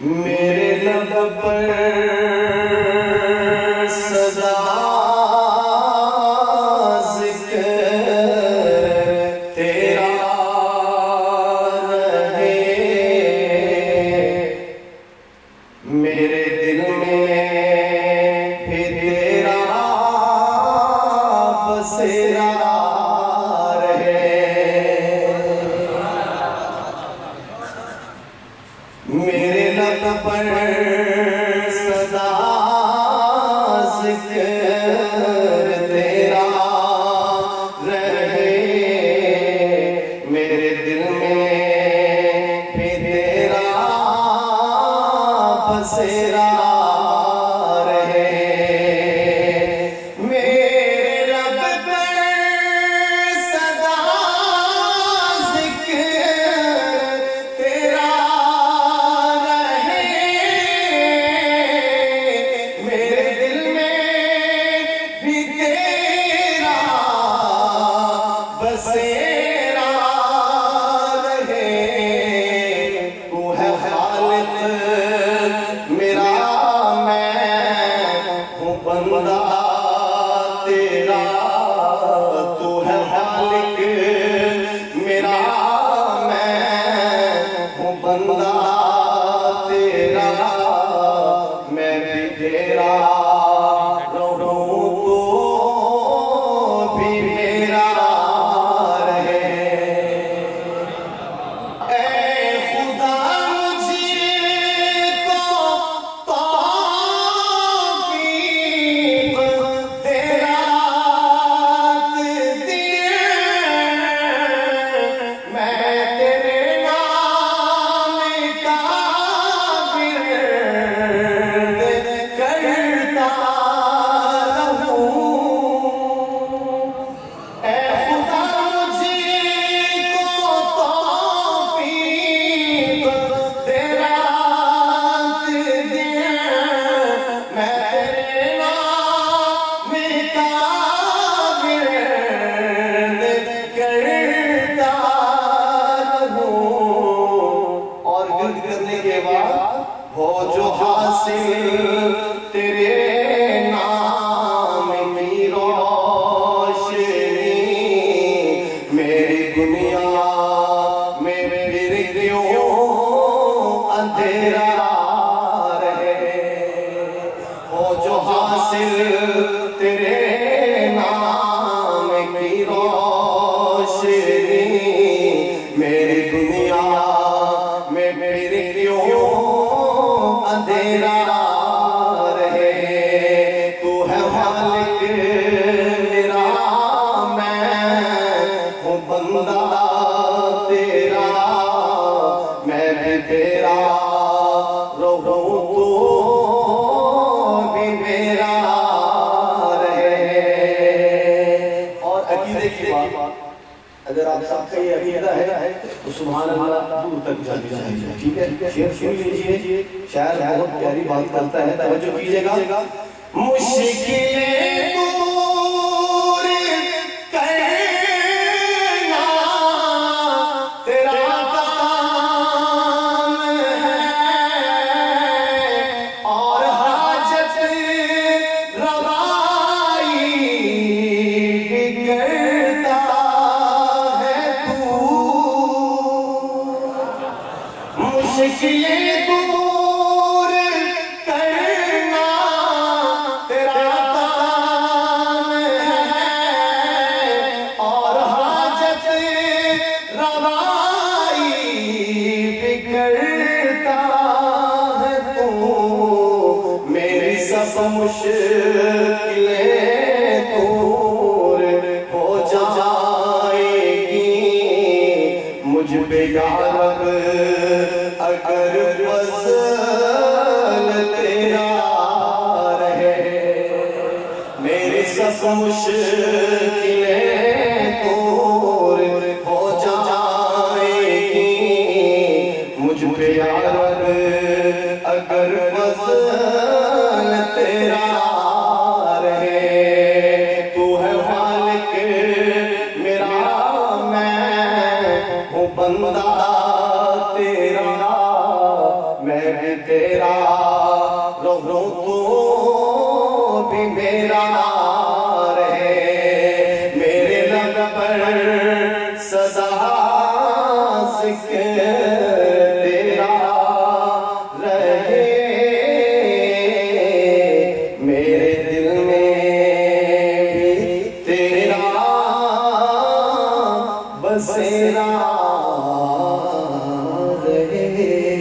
मेरे लब पर सदा जिक्र तेरा रहे, मेरे दिल में भी तेरा बसेरा रहे। मेरे लब पर सदा जिक्र तेरा रहे, मेरे दिल में भी तेरा बसेरा रहे। मेरे लब पर सदा जिक्र तेरा रहे, मेरे दिल में भी तेरा बसेरा रहे। तू है खालिक मेरा, मैं हूँ बंदा तेरा। तू है खालिक मेरा, मैं हूँ बंदा तेरा। मैं भी तेरा रहूं तो भी मेरा रहे। ऐ खुदा मुझको तौफीक तेरा दिए, मैं तेरे नाम का विर्द करता रहूं। ऐ खुदा मुझको तौफीक तेरा दिए, मैं तेरे नाम का विर्द करता रहूं। और विर्द करने के बाद हो जो हासिल तेरे नाम की रोशनी, मेरी दुनिया में फिर क्यों अंधेरा रहे। हो जो हासिल तेरे नाम की रोशनी, मेरी दुनिया में फिर क्यों अंधेरा रहे। तू है मालिक मेरा, मैं हूँ बंदा तेरा। मैं भी तेरा रहूं तो भी मेरा रहे। और अकीदे की बात, अगर आप सबका ये अकीदा है तो सुभान अल्लाह दूर तक जानी चाहिए। ठीक है, शेर सुन लीजिए, शायर बहुत प्यारी बात करता है, तवज्जो कीजिएगा। मुश्किलें दूर करना तेरा काम है, और हाजत रवाई भी करता है तू। मुश्किलें दूर करना तेरा काम है, और हाजत रवाई भी करता है तू। मेरी सब मुश्किलें दूर हो जाएगी मुझ पे या रब, अगर फज़ल तेरा रहे। मेरी सब मुश्किलें दूर हो जाएगी मुझ पे या रब, अगर फज़ल तेरा रहे। तेरा रहूं तो भी मेरा रहे, मेरे लब पर सदा जिक्र तेरा रहे, मेरे दिल में भी तेरा बसेरा रहे।